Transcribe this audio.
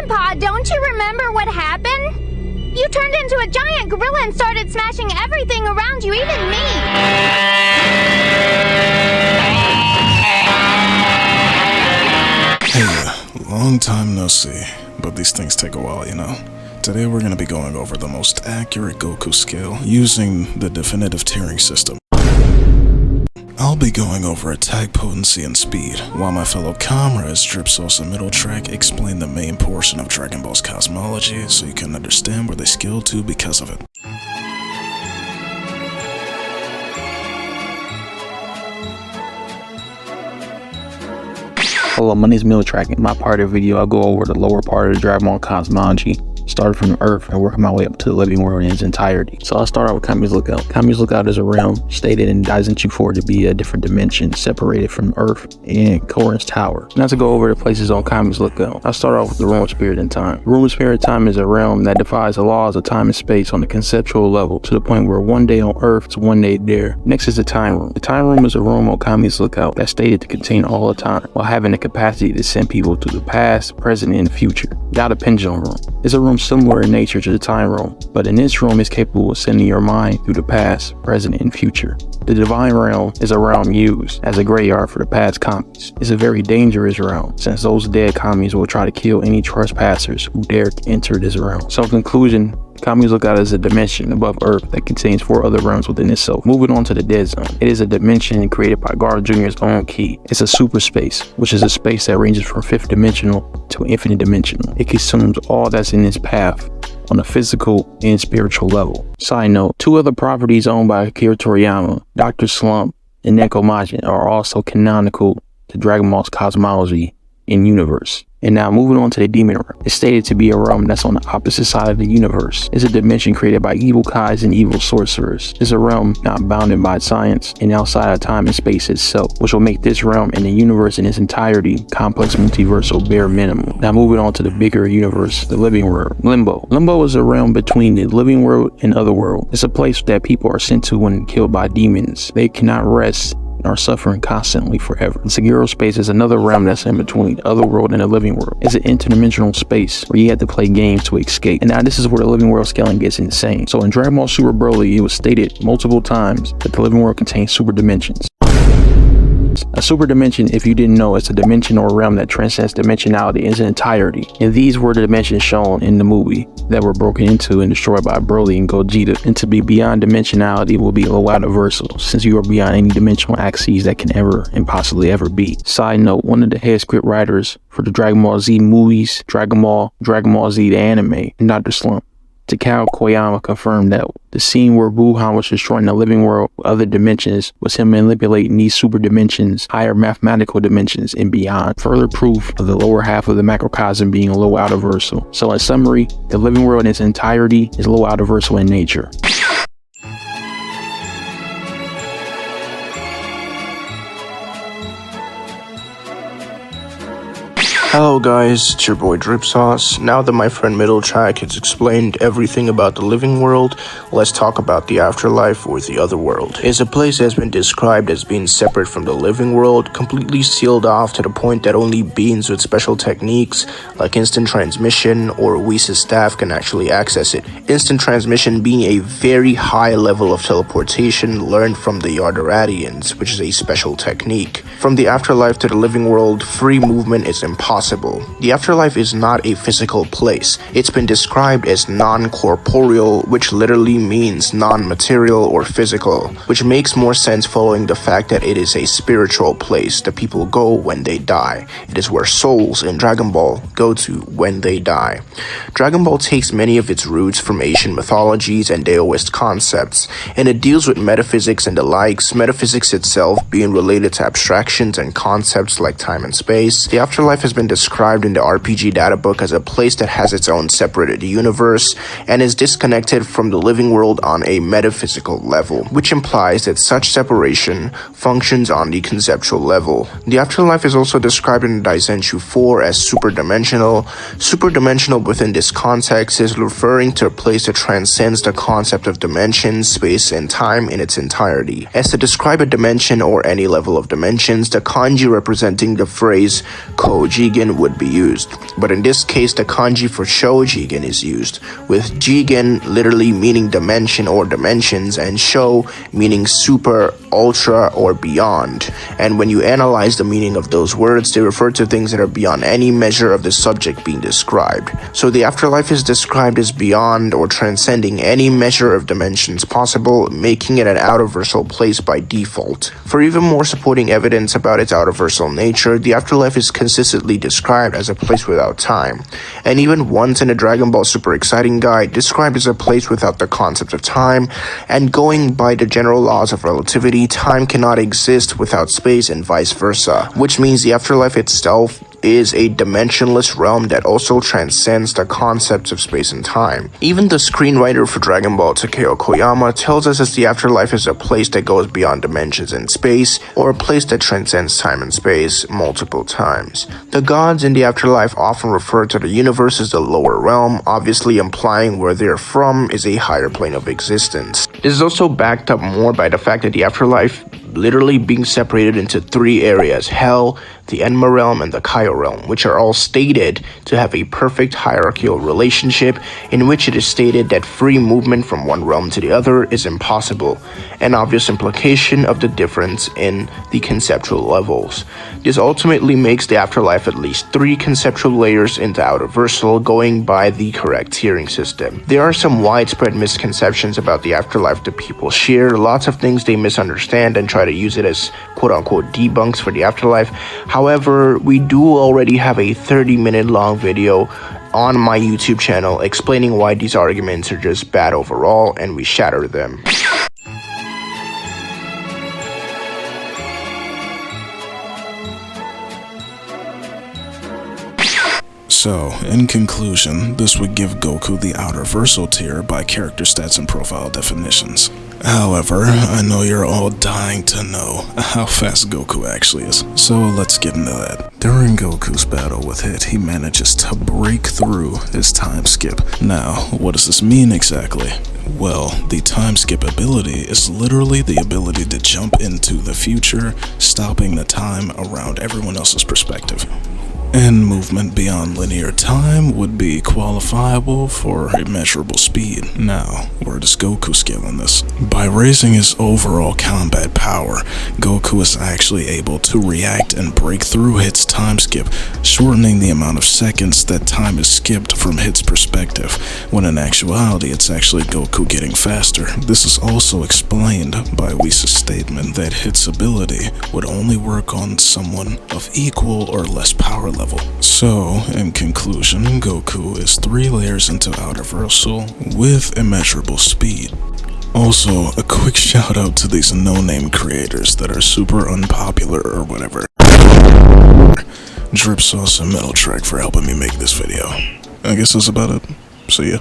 Grandpa, don't you remember what happened? You turned into a giant gorilla and started smashing everything around you, even me. Hey, long time no see, but these things take a while, you know. Today we're going to be going over the most accurate Goku scale using the definitive tiering system. I'll be going over attack potency and speed, while my fellow comrades Drip Sauce and Middle Track explain the main portion of Dragon Ball's cosmology so you can understand where they scale to because of it. Hello, my name is Middle Track. In my part of the video, I'll go over the lower part of the Dragon Ball cosmology, started from Earth and working my way up to the living world in its entirety. So I'll start out with Kami's Lookout. Kami's Lookout is a realm stated in Daizenshuu 4 to be a different dimension separated from Earth and Korin's Tower. Now to go over the places on Kami's Lookout, I'll start off with the Room of Spirit and Time. The Room of Spirit and Time is a realm that defies the laws of time and space on the conceptual level to the point where one day on Earth is one day there. Next is the Time Room. The Time Room is a room on Kami's Lookout that's stated to contain all the time while having the capacity to send people to the past, present, and future. Now the Pendulum Room. It's a room similar in nature to the Time Room, but in this room is capable of sending your mind through the past, present, and future. The Divine Realm is a realm used as a graveyard for the past commies. It's a very dangerous realm, since those dead commies will try to kill any trespassers who dare enter this realm. So in conclusion, Kami's Lookout is a dimension above Earth that contains 4 other realms within itself. Moving on to the Dead Zone. It is a dimension created by Garth Jr.'s own key. It's a super space, which is a space that ranges from 5th dimensional to infinite dimensional. It consumes all that's in its path on a physical and spiritual level. Side note, 2 other properties owned by Akira Toriyama, Dr. Slump and Neko Majin, are also canonical to Dragon Ball's cosmology and universe. And now moving on to the Demon Realm. It's stated to be a realm that's on the opposite side of the universe. It's a dimension created by evil Kais and evil sorcerers. It's a realm not bounded by science and outside of time and space itself, which will make this realm and the universe in its entirety complex multiversal bare minimum. Now moving on to the bigger universe, the living world. Limbo. Limbo is a realm between the living world and otherworld. It's a place that people are sent to when killed by demons. They cannot rest and are suffering constantly forever. And Sagiro space is another realm that's in between the otherworld and the living world. It's an interdimensional space where you have to play games to escape. And now this is where the living world scaling gets insane. So in Dragon Ball Super Broly, it was stated multiple times that the living world contains super dimensions. A super dimension, if you didn't know, it's a dimension or realm that transcends dimensionality in its entirety. And these were the dimensions shown in the movie that were broken into and destroyed by Broly and Gogeta. And to be beyond dimensionality will be low-universal, since you are beyond any dimensional axes that can ever and possibly ever be. Side note, one of the head script writers for the Dragon Ball Z movies, Dragon Ball Z the anime, and Dr. Slump, Takao Koyama, confirmed that the scene where Wuhan was destroying the living world with other dimensions was him manipulating these super dimensions, higher mathematical dimensions, and beyond. Further proof of the lower half of the macrocosm being low-universal. So in summary, the living world in its entirety is low-universal in nature. Hello guys, it's your boy Drip Sauce. Now that my friend Middle Track has explained everything about the living world, let's talk about the afterlife or the other world. It's a place that's been described as being separate from the living world, completely sealed off to the point that only beings with special techniques like instant transmission or Whis' staff can actually access it. Instant transmission being a very high level of teleportation learned from the Yardaradians, which is a special technique. From the afterlife to the living world, free movement is impossible. The afterlife is not a physical place. It's been described as non-corporeal, which literally means non-material or physical, which makes more sense following the fact that it is a spiritual place that people go when they die. It is where souls in Dragon Ball go to when they die. Dragon Ball takes many of its roots from Asian mythologies and Daoist concepts, and it deals with metaphysics and the likes, metaphysics itself being related to abstractions and concepts like time and space. The afterlife has been described in the RPG data book as a place that has its own separate universe and is disconnected from the living world on a metaphysical level, which implies that such separation functions on the conceptual level. The afterlife is also described in Daizenshuu 4 as superdimensional. Superdimensional within this context is referring to a place that transcends the concept of dimension, space, and time in its entirety. As to describe a dimension or any level of dimensions, the kanji representing the phrase Kojigen would be used. But in this case, the kanji for Shou Jigen is used, with Jigen literally meaning dimension or dimensions, and Shou meaning super, ultra, or beyond. And when you analyze the meaning of those words, they refer to things that are beyond any measure of the subject being described. So the afterlife is described as beyond or transcending any measure of dimensions possible, making it an outerversal place by default. For even more supporting evidence about its outerversal nature, the afterlife is consistently described as a place without time, and even once in a Dragon Ball Super Exciting Guide, described as a place without the concept of time. And going by the general laws of relativity, time cannot exist without space and vice versa, which means the afterlife itself is a dimensionless realm that also transcends the concepts of space and time. Even the screenwriter for Dragon Ball, Takeo Koyama, tells us that the afterlife is a place that goes beyond dimensions and space, or a place that transcends time and space multiple times. The gods in the afterlife often refer to the universe as the lower realm, obviously implying where they're from is a higher plane of existence. This is also backed up more by the fact that the afterlife literally being separated into three areas: Hell, the Enma realm, and the Kaio realm, which are all stated to have a perfect hierarchical relationship in which it is stated that free movement from one realm to the other is impossible, an obvious implication of the difference in the conceptual levels. This ultimately makes the afterlife at least three conceptual layers into outerversal, going by the correct tiering system. There are some widespread misconceptions about the afterlife that people share, lots of things they misunderstand and try to use it as quote-unquote debunks for the afterlife. However, we do already have a 30-minute long video on my YouTube channel explaining why these arguments are just bad overall, and we shatter them. So, in conclusion, this would give Goku the outerversal tier by character stats and profile definitions. However, I know you're all dying to know how fast Goku actually is, so let's get into that. During Goku's battle with Hit, he manages to break through his time skip. Now, what does this mean exactly? Well, the time skip ability is literally the ability to jump into the future, stopping the time around everyone else's perspective. And movement beyond linear time would be qualifiable for immeasurable speed. Now, where does Goku scale in this? By raising his overall combat power, Goku is actually able to react and break through Hit's time skip, shortening the amount of seconds that time is skipped from Hit's perspective, when in actuality it's actually Goku getting faster. This is also explained by Whis' statement that Hit's ability would only work on someone of equal or less power level. So, in conclusion, Goku is 3 layers into outerversal with immeasurable speed. Also, a quick shout out to these no-name creators that are super unpopular or whatever. Drip Sauce and Metal Track for helping me make this video. I guess that's about it. See ya.